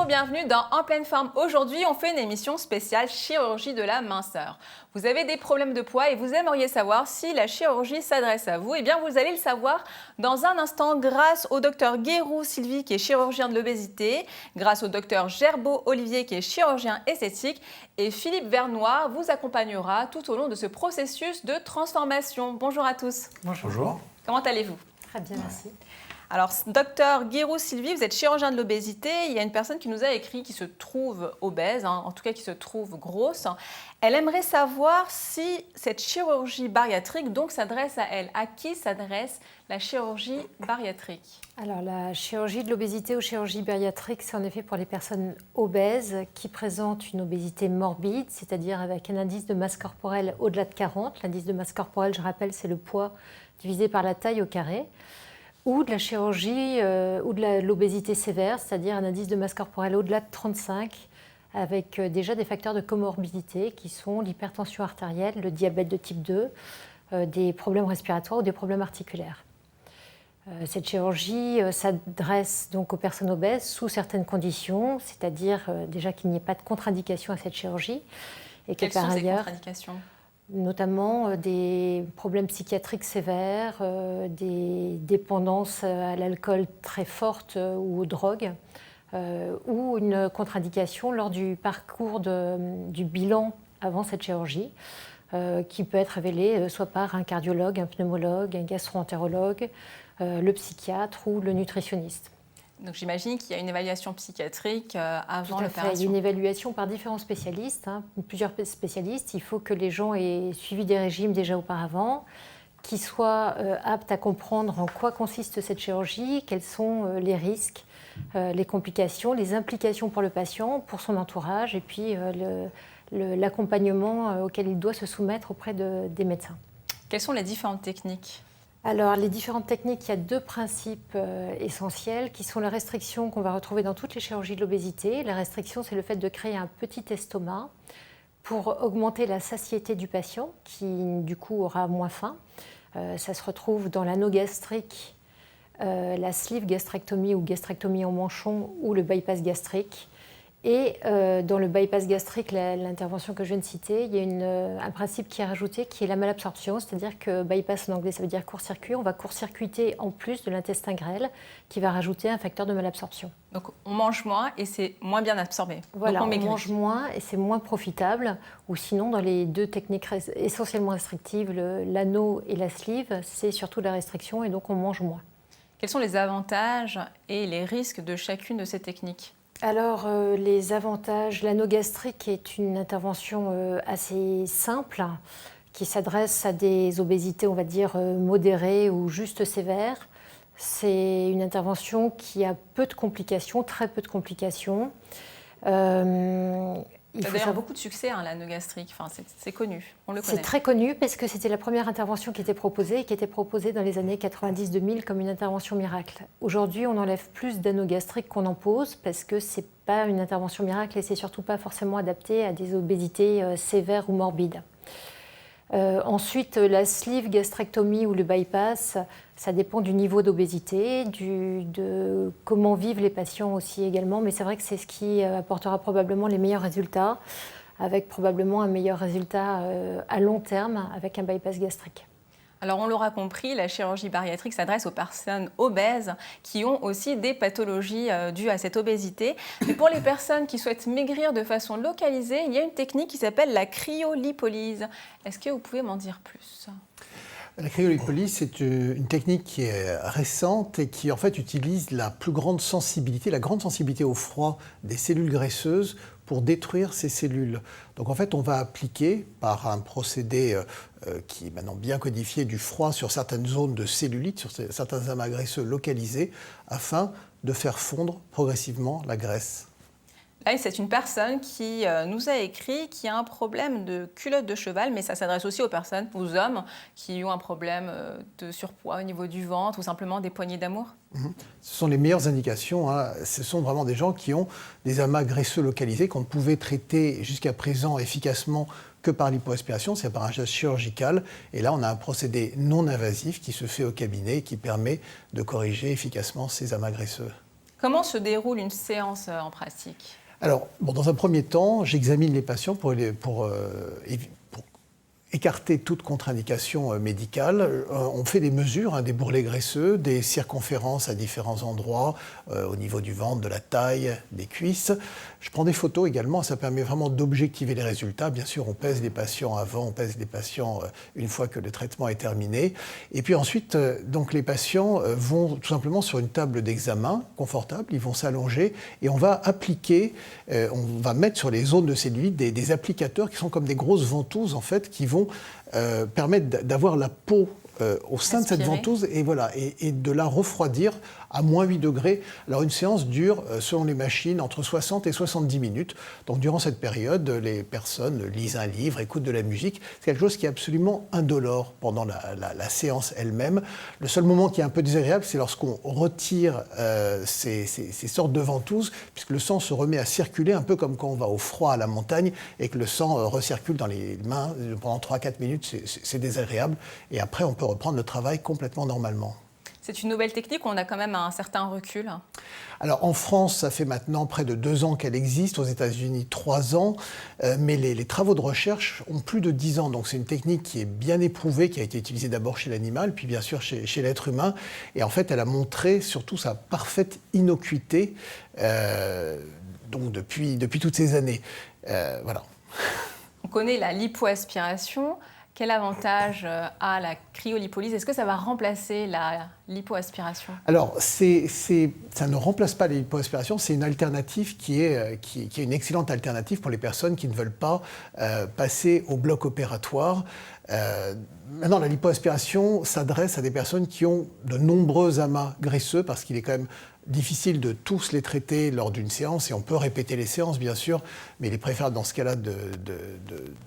Bonjour, bienvenue dans En pleine forme. Aujourd'hui, on fait une émission spéciale chirurgie de la minceur. Vous avez des problèmes de poids et vous aimeriez savoir si la chirurgie s'adresse à vous. Eh bien, vous allez le savoir dans un instant grâce au docteur Guéroux Sylvie qui est chirurgien de l'obésité, grâce au docteur Gerbeau Olivier qui est chirurgien esthétique et Philippe Vernois vous accompagnera tout au long de ce processus de transformation. Bonjour à tous. Bonjour. Comment allez-vous? Très bien, merci. Alors, docteur Guéroux Sylvie, vous êtes chirurgien de l'obésité. Il y a une personne qui nous a écrit qui se trouve obèse, en tout cas qui se trouve grosse. Elle aimerait savoir si cette chirurgie bariatrique donc s'adresse à elle. À qui s'adresse la chirurgie bariatrique? Alors, la chirurgie de l'obésité ou chirurgie bariatrique, c'est en effet pour les personnes obèses qui présentent une obésité morbide, c'est-à-dire avec un indice de masse corporelle au-delà de 40. L'indice de masse corporelle, je rappelle, c'est le poids divisé par la taille au carré. Ou de la chirurgie ou de l'obésité sévère, c'est-à-dire un indice de masse corporelle au-delà de 35, avec déjà des facteurs de comorbidité qui sont l'hypertension artérielle, le diabète de type 2, des problèmes respiratoires ou des problèmes articulaires. Cette chirurgie s'adresse donc aux personnes obèses sous certaines conditions, c'est-à-dire déjà qu'il n'y ait pas de contre-indication à cette chirurgie. Et Quelles sont ces contre-indications ? Notamment des problèmes psychiatriques sévères, des dépendances à l'alcool très fortes ou aux drogues, ou une contre-indication lors du parcours du bilan avant cette chirurgie, qui peut être révélée soit par un cardiologue, un pneumologue, un gastro-entérologue, le psychiatre ou le nutritionniste. Donc j'imagine qu'il y a une évaluation psychiatrique avant l'opération. Il y a une évaluation par différents spécialistes, plusieurs spécialistes. Il faut que les gens aient suivi des régimes déjà auparavant, qu'ils soient aptes à comprendre en quoi consiste cette chirurgie, quels sont les risques, les complications, les implications pour le patient, pour son entourage, et puis l'accompagnement auquel il doit se soumettre auprès des médecins. Quelles sont les différentes techniques ? Alors, les différentes techniques, il y a deux principes essentiels qui sont la restriction qu'on va retrouver dans toutes les chirurgies de l'obésité. La restriction, c'est le fait de créer un petit estomac pour augmenter la satiété du patient qui, du coup, aura moins faim. Ça se retrouve dans l'anneau gastrique, la sleeve gastrectomie ou gastrectomie en manchon ou le bypass gastrique. Et dans le bypass gastrique, l'intervention que je viens de citer, il y a un principe qui est rajouté qui est la malabsorption, c'est-à-dire que bypass en anglais ça veut dire court-circuit, on va court-circuiter en plus de l'intestin grêle qui va rajouter un facteur de malabsorption. Donc on mange moins et c'est moins bien absorbé. Voilà, donc on mange moins et c'est moins profitable, ou sinon dans les deux techniques essentiellement restrictives, l'anneau et la sleeve, c'est surtout la restriction et donc on mange moins. Quels sont les avantages et les risques de chacune de ces techniques ? Alors, les avantages, l'anneau gastrique est une intervention assez simple qui s'adresse à des obésités, on va dire, modérées ou juste sévères. C'est une intervention qui a peu de complications, très peu de complications. Il faut d'ailleurs beaucoup de succès, l'anneau gastrique, c'est connu, on le connaît. C'est très connu parce que c'était la première intervention qui était proposée et qui était proposée dans les années 90-2000 comme une intervention miracle. Aujourd'hui, on enlève plus d'anneaux gastriques qu'on en pose parce que ce n'est pas une intervention miracle et c'est surtout pas forcément adapté à des obésités sévères ou morbides. Ensuite, la sleeve gastrectomie ou le bypass, ça dépend du niveau d'obésité, de comment vivent les patients aussi également, mais c'est vrai que c'est ce qui apportera probablement les meilleurs résultats, avec probablement un meilleur résultat à long terme avec un bypass gastrique. Alors on l'aura compris, la chirurgie bariatrique s'adresse aux personnes obèses qui ont aussi des pathologies dues à cette obésité. Mais pour les personnes qui souhaitent maigrir de façon localisée, il y a une technique qui s'appelle la cryolipolyse. Est-ce que vous pouvez m'en dire plus ? La cryolipolyse, c'est une technique qui est récente et qui en fait utilise la grande sensibilité au froid des cellules graisseuses pour détruire ces cellules. Donc en fait, on va appliquer par un procédé qui est maintenant bien codifié du froid sur certaines zones de cellulite, sur certains amas graisseux localisés, afin de faire fondre progressivement la graisse. Là, c'est une personne qui nous a écrit qui a un problème de culotte de cheval, mais ça s'adresse aussi aux personnes, aux hommes, qui ont un problème de surpoids au niveau du ventre ou simplement des poignées d'amour. Ce sont les meilleures indications. Ce sont vraiment des gens qui ont des amas graisseux localisés qu'on ne pouvait traiter jusqu'à présent efficacement que par l'hypoaspiration, c'est par un geste chirurgical. Et là, on a un procédé non invasif qui se fait au cabinet et qui permet de corriger efficacement ces amas graisseux. Comment se déroule une séance en pratique ? Alors, dans un premier temps, j'examine les patients pour écarter toute contre-indication médicale. On fait des mesures, des bourrelets graisseux, des circonférences à différents endroits, au niveau du ventre, de la taille, des cuisses. Je prends des photos également, ça permet vraiment d'objectiver les résultats. Bien sûr, on pèse les patients avant, on pèse les patients une fois que le traitement est terminé. Et puis ensuite, donc les patients vont tout simplement sur une table d'examen confortable, ils vont s'allonger et on va appliquer, on va mettre sur les zones de cellulite des applicateurs qui sont comme des grosses ventouses en fait, qui vont permettre d'avoir la peau au sein de cette ventouse et de la refroidir à moins 8 degrés. Alors une séance dure, selon les machines, entre 60 et 70 minutes. Donc durant cette période, les personnes lisent un livre, écoutent de la musique. C'est quelque chose qui est absolument indolore pendant la séance elle-même. Le seul moment qui est un peu désagréable, c'est lorsqu'on retire ces sortes de ventouses, puisque le sang se remet à circuler, un peu comme quand on va au froid à la montagne et que le sang recircule dans les mains pendant 3-4 minutes. C'est désagréable. Et après, on peut reprendre le travail complètement normalement. C'est une nouvelle technique où on a quand même un certain recul. Alors en France, ça fait maintenant près de 2 ans qu'elle existe, aux États-Unis 3 ans, mais les travaux de recherche ont plus de 10 ans. Donc c'est une technique qui est bien éprouvée, qui a été utilisée d'abord chez l'animal, puis bien sûr chez l'être humain. Et en fait, elle a montré surtout sa parfaite innocuité donc depuis toutes ces années. Voilà. On connaît la lipoaspiration. Quel avantage a la cryolipolyse ? Est-ce que ça va remplacer la lipoaspiration ? Alors, ça ne remplace pas la lipoaspiration, c'est une alternative qui est une excellente alternative pour les personnes qui ne veulent pas passer au bloc opératoire. Maintenant, la lipoaspiration s'adresse à des personnes qui ont de nombreux amas graisseux, parce qu'il est quand même difficile de tous les traiter lors d'une séance, et on peut répéter les séances bien sûr, mais il est préférable dans ce cas-là de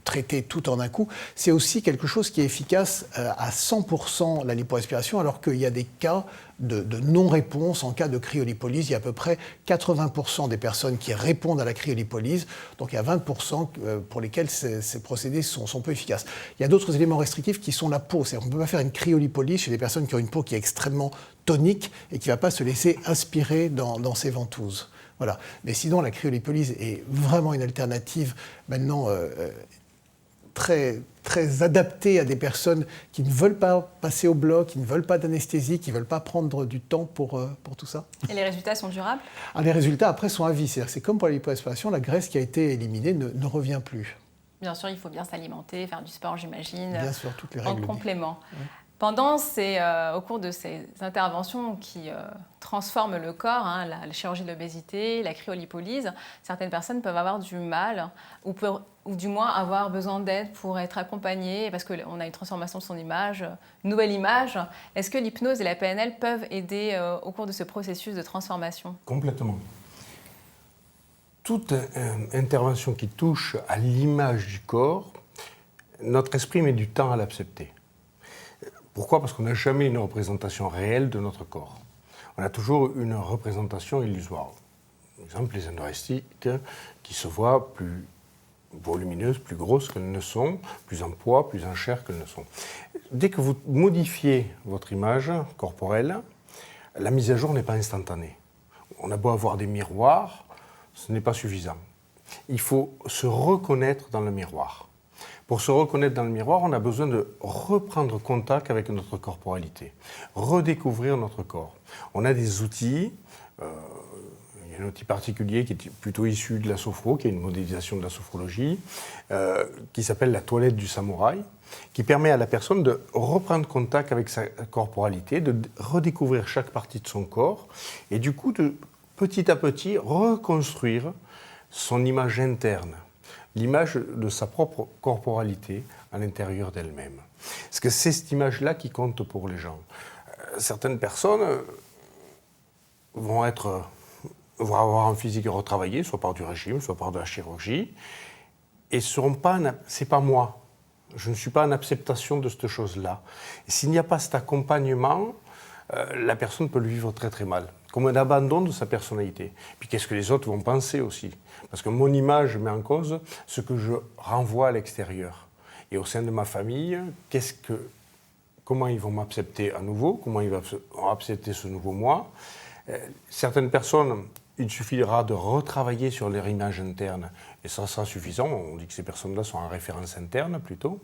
traiter tout en un coup. C'est aussi quelque chose qui est efficace à 100% la lipoaspiration, alors qu'il y a des cas de non-réponse en cas de cryolipolyse. Il y a à peu près 80% des personnes qui répondent à la cryolipolyse, donc il y a 20% pour lesquels ces procédés sont peu efficaces. Il y a d'autres éléments restrictifs qui sont la peau. C'est-à-dire qu'on ne peut pas faire une cryolipolyse chez des personnes qui ont une peau qui est extrêmement tonique et qui ne va pas se laisser aspirer dans ces ventouses. Voilà. Mais sinon, la cryolipolyse est vraiment une alternative maintenant très, très adaptée à des personnes qui ne veulent pas passer au bloc, qui ne veulent pas d'anesthésie, qui ne veulent pas prendre du temps pour tout ça. Et les résultats sont durables ? Les résultats, après, sont à vie. C'est-à-dire que c'est comme pour la lipoaspiration, la graisse qui a été éliminée ne revient plus. Bien sûr, il faut bien s'alimenter, faire du sport, j'imagine. Bien sûr, toutes les règles. En complément. Ouais. Pendant au cours de ces interventions qui transforment le corps, la chirurgie de l'obésité, la cryolipolyse, certaines personnes peuvent avoir du mal ou du moins avoir besoin d'aide pour être accompagnées parce qu'on a une transformation de son image, une nouvelle image. Est-ce que l'hypnose et la PNL peuvent aider au cours de ce processus de transformation ? Complètement. Toute intervention qui touche à l'image du corps, notre esprit met du temps à l'accepter. Pourquoi ? Parce qu'on n'a jamais une représentation réelle de notre corps. On a toujours une représentation illusoire. Par exemple, les anorexiques qui se voient plus volumineuses, plus grosses qu'elles ne sont, plus en poids, plus en chair qu'elles ne sont. Dès que vous modifiez votre image corporelle, la mise à jour n'est pas instantanée. On a beau avoir des miroirs, ce n'est pas suffisant. Il faut se reconnaître dans le miroir. Pour se reconnaître dans le miroir, on a besoin de reprendre contact avec notre corporalité, redécouvrir notre corps. On a des outils, il y a un outil particulier qui est plutôt issu de la sophro, qui est une modélisation de la sophrologie, qui s'appelle la toilette du samouraï, qui permet à la personne de reprendre contact avec sa corporalité, de redécouvrir chaque partie de son corps, et du coup de petit à petit reconstruire son image interne, l'image de sa propre corporalité à l'intérieur d'elle-même. Parce que c'est cette image-là qui compte pour les gens. Certaines personnes vont avoir un physique retravaillé, soit par du régime, soit par de la chirurgie, et seront pas, c'est pas moi. Je ne suis pas en acceptation de cette chose-là. Et s'il n'y a pas cet accompagnement, la personne peut le vivre très très mal, comme un abandon de sa personnalité. Puis qu'est-ce que les autres vont penser aussi ? Parce que mon image met en cause ce que je renvoie à l'extérieur. Et au sein de ma famille, comment ils vont m'accepter à nouveau ? Comment ils vont accepter ce nouveau moi ? Certaines personnes, il suffira de retravailler sur leur image interne et ça sera suffisant. On dit que ces personnes-là sont en référence interne plutôt.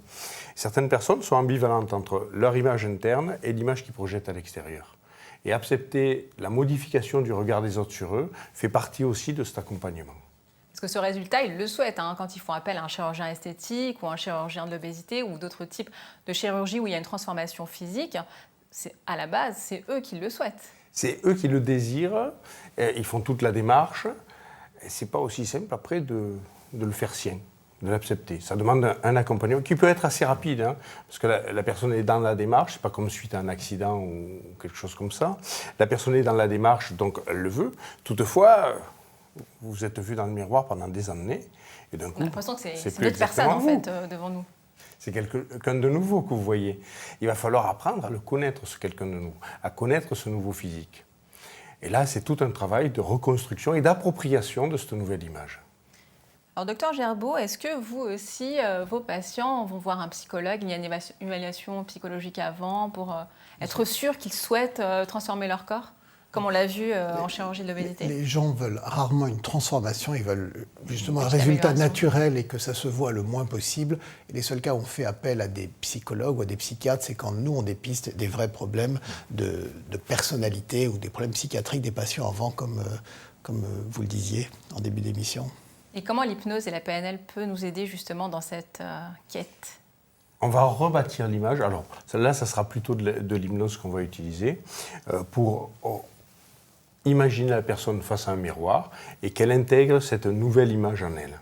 Certaines personnes sont ambivalentes entre leur image interne et l'image qu'ils projettent à l'extérieur. Et accepter la modification du regard des autres sur eux fait partie aussi de cet accompagnement. Parce que ce résultat, ils le souhaitent quand ils font appel à un chirurgien esthétique ou un chirurgien de l'obésité ou d'autres types de chirurgie où il y a une transformation physique. À la base, c'est eux qui le souhaitent. C'est eux qui le désirent, ils font toute la démarche. Ce n'est pas aussi simple après de le faire sien, de l'accepter. Ça demande un accompagnement qui peut être assez rapide, parce que la personne est dans la démarche, ce n'est pas comme suite à un accident ou quelque chose comme ça. La personne est dans la démarche, donc elle le veut. Toutefois, vous vous êtes vu dans le miroir pendant des années, et d'un coup, on a l'impression que c'est plus d'autres personnes en vous. fait, devant nous. C'est quelqu'un de nouveau que vous voyez. Il va falloir apprendre à le connaître, ce quelqu'un de nouveau, à connaître ce nouveau physique. Et là, c'est tout un travail de reconstruction et d'appropriation de cette nouvelle image. Alors, docteur Gerbeau, est-ce que vous aussi, vos patients vont voir un psychologue? Il y a une évaluation psychologique avant pour être sûr qu'ils souhaitent transformer leur corps, comme on l'a vu en chirurgie de l'obésité? Les gens veulent rarement une transformation, ils veulent justement un résultat naturel et que ça se voit le moins possible. Et les seuls cas où on fait appel à des psychologues ou à des psychiatres, c'est quand nous, on dépiste des vrais problèmes de personnalité ou des problèmes psychiatriques des patients avant, comme vous le disiez en début d'émission. Et comment l'hypnose et la PNL peut nous aider justement dans cette quête? On va rebâtir l'image. Alors, celle-là, ça sera plutôt de l'hypnose qu'on va utiliser pour imaginer la personne face à un miroir et qu'elle intègre cette nouvelle image en elle.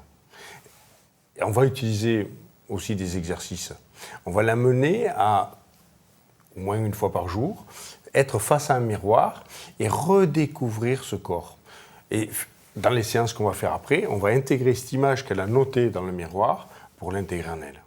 Et on va utiliser aussi des exercices. On va l'amener à, au moins une fois par jour, être face à un miroir et redécouvrir ce corps. Et dans les séances qu'on va faire après, on va intégrer cette image qu'elle a notée dans le miroir pour l'intégrer en elle.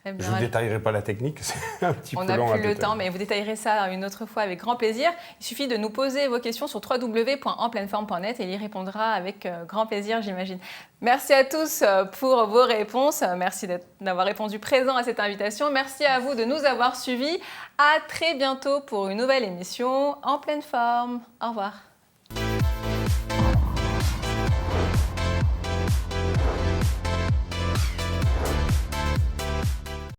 Je ne détaillerai pas la technique, c'est un petit peu long à détailler. On n'a plus le temps, mais vous détaillerez ça une autre fois avec grand plaisir. Il suffit de nous poser vos questions sur www.enpleineforme.net et il y répondra avec grand plaisir, j'imagine. Merci à tous pour vos réponses. Merci d'avoir répondu présent à cette invitation. Merci à vous de nous avoir suivis. À très bientôt pour une nouvelle émission En Pleine Forme. Au revoir.